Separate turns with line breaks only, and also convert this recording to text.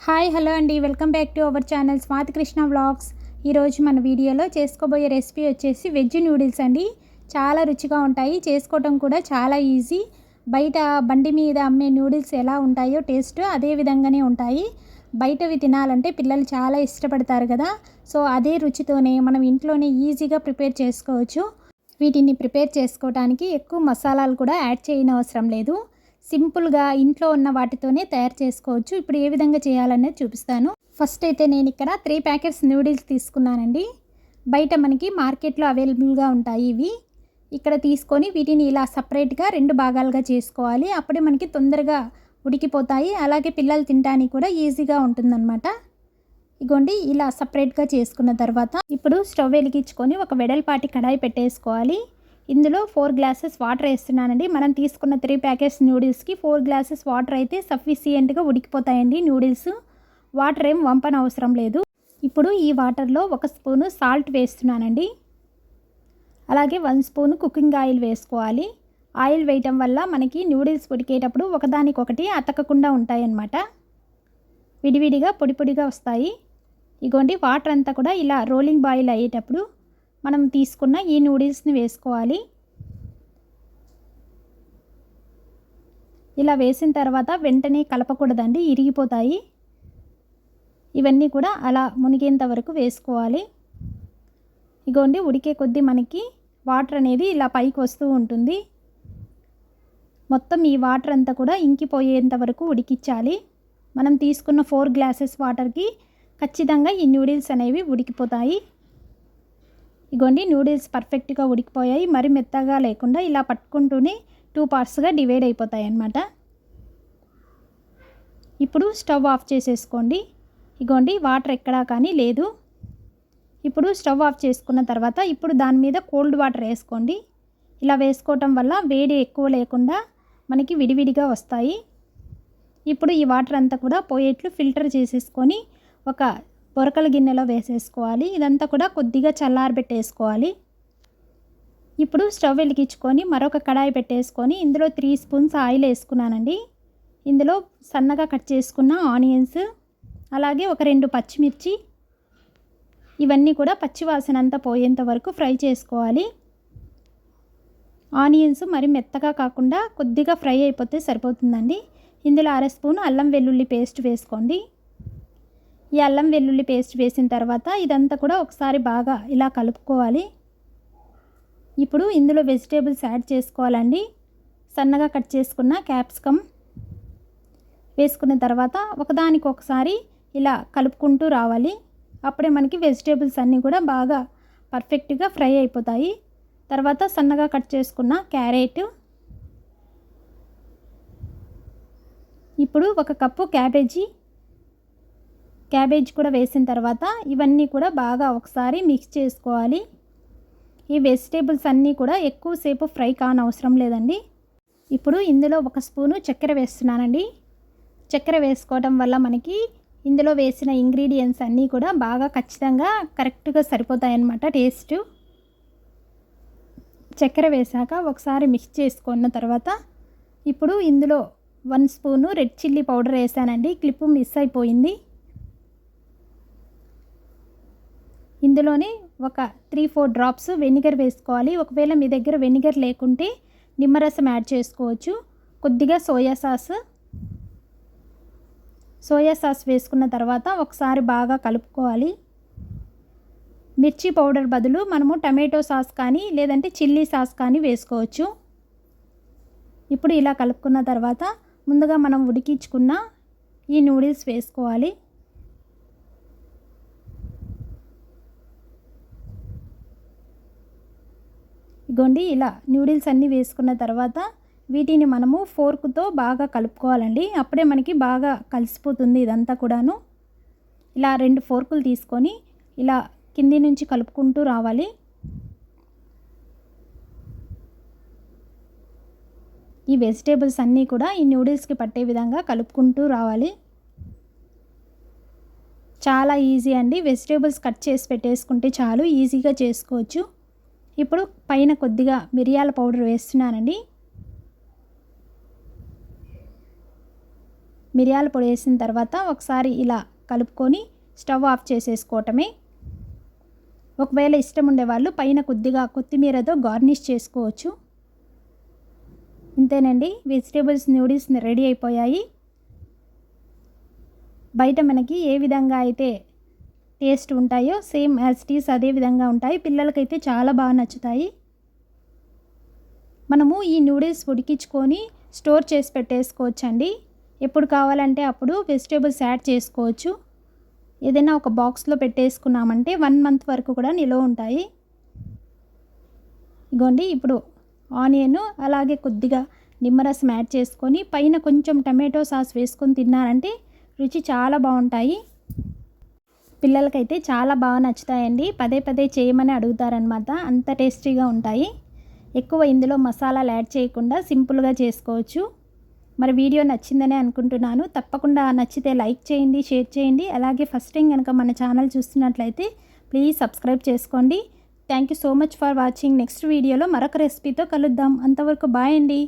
Hi hello అండి, welcome back to our channel Swathi Krishna vlogs. ఈరోజు మన వీడియోలో చేసుకోబోయే రెసిపీ వచ్చేసి వెజ్ నూడిల్స్ అండి. చాలా రుచిగా ఉంటాయి, చేసుకోవడం కూడా చాలా ఈజీ. బయట బండి మీద అమ్మే నూడిల్స్ ఎలా ఉంటాయో టేస్ట్ అదే విధంగానే ఉంటాయి. బయటవి తినాలంటే పిల్లలు చాలా ఇష్టపడతారు కదా, సో అదే రుచితోనే మనం ఇంట్లోనే ఈజీగా ప్రిపేర్ చేసుకోవచ్చు. వీటిని ప్రిపేర్ చేసుకోవడానికి ఎక్కువ మసాలాలు కూడా యాడ్ చేయనవసరం లేదు. సింపుల్గా ఇంట్లో ఉన్న వాటితోనే తయారు చేసుకోవచ్చు. ఇప్పుడు ఏ విధంగా చేయాలనేది చూపిస్తాను. ఫస్ట్ అయితే నేను ఇక్కడ 3 ప్యాకెట్స్ నూడిల్స్ తీసుకున్నానండి. బయట మనకి మార్కెట్లో అవైలబుల్గా ఉంటాయి ఇవి. ఇక్కడ తీసుకొని వీటిని ఇలా సపరేట్గా 2 భాగాలుగా చేసుకోవాలి. అప్పుడే మనకి తొందరగా ఉడికిపోతాయి, అలాగే పిల్లలు తినడానికి కూడా ఈజీగా ఉంటుందన్నమాట. ఇగోండి ఇలా సపరేట్గా చేసుకున్న తర్వాత ఇప్పుడు స్టవ్ వెలిగించుకొని ఒక వెడల్పాటి కడాయి పెట్టేసుకోవాలి. ఇందులో 4 గ్లాసెస్ వాటర్ వేస్తున్నానండి. మనం తీసుకున్న 3 ప్యాకెట్స్ నూడిల్స్కి 4 గ్లాసెస్ వాటర్ అయితే సఫిషియెంట్గా ఉడికిపోతాయండి నూడిల్స్. వాటర్ ఏం వంపన అవసరం లేదు. ఇప్పుడు ఈ వాటర్లో 1 స్పూను సాల్ట్ వేస్తున్నానండి. అలాగే 1 స్పూను కుకింగ్ ఆయిల్ వేసుకోవాలి. ఆయిల్ వేయటం వల్ల మనకి నూడిల్స్ ఉడికేటప్పుడు ఒకదానికొకటి అతకకుండా ఉంటాయన్నమాట. విడివిడిగా పొడి పొడిగా వస్తాయి. ఇగోండి వాటర్ అంతా కూడా ఇలా రోలింగ్ బాయిల్ అయ్యేటప్పుడు మనం తీసుకున్న ఈ నూడిల్స్ని వేసుకోవాలి. ఇలా వేసిన తర్వాత వెంటనే కలపకూడదండి, ఇరిగిపోతాయి. ఇవన్నీ కూడా అలా మునిగేంత వరకు వేసుకోవాలి. ఇగోండి ఉడికే కొద్దీ మనకి వాటర్ అనేది ఇలా పైకి వస్తూ ఉంటుంది. మొత్తం ఈ వాటర్ అంతా కూడా ఇంకిపోయేంత వరకు ఉడికించాలి. మనం తీసుకున్న 4 గ్లాసెస్ వాటర్కి ఖచ్చితంగా ఈ నూడిల్స్ అనేవి ఉడికిపోతాయి. ఇగోండి నూడిల్స్ పర్ఫెక్ట్గా ఉడికిపోయాయి. మరి మెత్తగా లేకుండా ఇలా పట్టుకుంటూనే 2 పార్ట్స్గా డివైడ్ అయిపోతాయి అన్నమాట. ఇప్పుడు స్టవ్ ఆఫ్ చేసేసుకోండి. ఇగోండి వాటర్ ఎక్కడా కానీ లేదు. ఇప్పుడు స్టవ్ ఆఫ్ చేసుకున్న తర్వాత ఇప్పుడు దాని మీద కోల్డ్ వాటర్ వేసుకోండి. ఇలా వేసుకోవటం వల్ల వేడి ఎక్కువ లేకుండా మనకి విడివిడిగా వస్తాయి. ఇప్పుడు ఈ వాటర్ అంతా కూడా పోయేట్లు ఫిల్టర్ చేసేసుకొని ఒక బొరకల గిన్నెలో వేసేసుకోవాలి. ఇదంతా కూడా కొద్దిగా చల్లారబెట్టేసుకోవాలి. ఇప్పుడు స్టవ్ వెలిగించుకొని మరొక కడాయి పెట్టేసుకొని ఇందులో 3 స్పూన్స్ ఆయిల్ వేసుకున్నానండి. ఇందులో సన్నగా కట్ చేసుకున్న ఆనియన్స్, అలాగే ఒక 2 పచ్చిమిర్చి, ఇవన్నీ కూడా పచ్చివాసన అంతా పోయేంత వరకు ఫ్రై చేసుకోవాలి. ఆనియన్స్ మరి మెత్తగా కాకుండా కొద్దిగా ఫ్రై అయిపోతే సరిపోతుందండి. ఇందులో 1/2 స్పూన్ అల్లం వెల్లుల్లి పేస్ట్ వేసుకోండి. ఈ అల్లం వెల్లుల్లి పేస్ట్ వేసిన తర్వాత ఇదంతా కూడా ఒకసారి బాగా ఇలా కలుపుకోవాలి. ఇప్పుడు ఇందులో వెజిటేబుల్స్ యాడ్ చేసుకోవాలండి. సన్నగా కట్ చేసుకున్న క్యాప్సికమ్ వేసుకున్న తర్వాత ఒకదానికొకసారి ఇలా కలుపుకుంటూ రావాలి. అప్పుడే మనకి వెజిటేబుల్స్ అన్నీ కూడా బాగా పర్ఫెక్ట్గా ఫ్రై అయిపోతాయి. తర్వాత సన్నగా కట్ చేసుకున్న క్యారెట్, ఇప్పుడు 1 కప్పు క్యాబేజ్ కూడా వేసిన తర్వాత ఇవన్నీ కూడా బాగా ఒకసారి మిక్స్ చేసుకోవాలి. ఈ వెజిటేబుల్స్ అన్నీ కూడా ఎక్కువసేపు ఫ్రై కానవసరం లేదండి. ఇప్పుడు ఇందులో 1 స్పూను చక్కెర వేస్తున్నానండి. చక్కెర వేసుకోవడం వల్ల మనకి ఇందులో వేసిన ఇంగ్రీడియంట్స్ అన్నీ కూడా బాగా ఖచ్చితంగా కరెక్ట్గా సరిపోతాయన్నమాట టేస్ట్. చక్కెర వేసాక ఒకసారి మిక్స్ చేసుకున్న తర్వాత ఇప్పుడు ఇందులో 1 స్పూను రెడ్ చిల్లీ పౌడర్ వేసానండి. క్లిప్పు మిస్ అయిపోయింది. ఇందులోనే ఒక 3-4 డ్రాప్స్ వెనిగర్ వేసుకోవాలి. ఒకవేళ మీ దగ్గర వెనిగర్ లేకుంటే నిమ్మరసం యాడ్ చేసుకోవచ్చు. కొద్దిగా సోయా సాస్ వేసుకున్న తర్వాత ఒకసారి బాగా కలుపుకోవాలి. మిర్చి పౌడర్ బదులు మనము టమాటో సాస్ కానీ లేదంటే చిల్లీ సాస్ కానీ వేసుకోవచ్చు. ఇప్పుడు ఇలా కలుపుకున్న తర్వాత ముందుగా మనం ఉడికించుకున్న ఈ నూడిల్స్ వేసుకోవాలి. ఇగోండి ఇలా నూడిల్స్ అన్నీ వేసుకున్న తర్వాత వీటిని మనము ఫోర్క్తో బాగా కలుపుకోవాలండి. అప్పుడే మనకి బాగా కలిసిపోతుంది ఇదంతా కూడాను. ఇలా 2 ఫోర్కులు తీసుకొని ఇలా కింది నుంచి కలుపుకుంటూ రావాలి. ఈ వెజిటేబుల్స్ అన్నీ కూడా ఈ నూడిల్స్కి పట్టే విధంగా కలుపుకుంటూ రావాలి. చాలా ఈజీ అండి. వెజిటేబుల్స్ కట్ చేసి పెట్టేసుకుంటే చాలు, ఈజీగా చేసుకోవచ్చు. ఇప్పుడు పైన కొద్దిగా మిరియాల పౌడర్ వేస్తున్నానండి. మిరియాల పొడి వేసిన తర్వాత ఒకసారి ఇలా కలుపుకొని స్టవ్ ఆఫ్ చేసేసుకోవటమే. ఒకవేళ ఇష్టం ఉండేవాళ్ళు పైన కొద్దిగా కొత్తిమీరతో గార్నిష్ చేసుకోవచ్చు. ఇంతేనండి, వెజిటేబుల్స్ నూడిల్స్ రెడీ అయిపోయాయి. బయట మనకి ఏ విధంగా అయితే టేస్ట్ ఉంటాయో సేమ్ యాజ్ ఇట్ ఈస్ అదే విధంగా ఉంటాయి. పిల్లలకైతే చాలా బాగా నచ్చుతాయి. మనము ఈ నూడిల్స్ ఉడికించుకొని స్టోర్ చేసి పెట్టేసుకోవచ్చండి. ఎప్పుడు కావాలంటే అప్పుడు వెజిటేబుల్స్ యాడ్ చేసుకోవచ్చు. ఏదైనా ఒక బాక్స్లో పెట్టేసుకున్నామంటే 1 మంత్ వరకు కూడా నిల్వ ఉంటాయి. ఇగోండి, ఇప్పుడు ఆనియన్ అలాగే కొద్దిగా నిమ్మరసం యాడ్ చేసుకొని పైన కొంచెం టమాటో సాస్ వేసుకొని తిన్నారంటే రుచి చాలా బాగుంటాయి. పిల్లలకైతే చాలా బాగా నచ్చుతాయండి. పదే పదే చేయమని అడుగుతారనమాట, అంత టేస్టీగా ఉంటాయి. ఎక్కువ ఇందులో మసాలాలు యాడ్ చేయకుండా సింపుల్గా చేసుకోవచ్చు. మరి వీడియో నచ్చిందనే అనుకుంటున్నాను. తప్పకుండా నచ్చితే లైక్ చేయండి, షేర్ చేయండి. అలాగే ఫస్ట్ టైం కనుక మన ఛానల్ చూస్తున్నట్లయితే ప్లీజ్ సబ్స్క్రైబ్ చేసుకోండి. Thank you so much for watching. Next వీడియోలో మరొక రెసిపీతో కలుద్దాం. అంతవరకు బాయ్ అండి.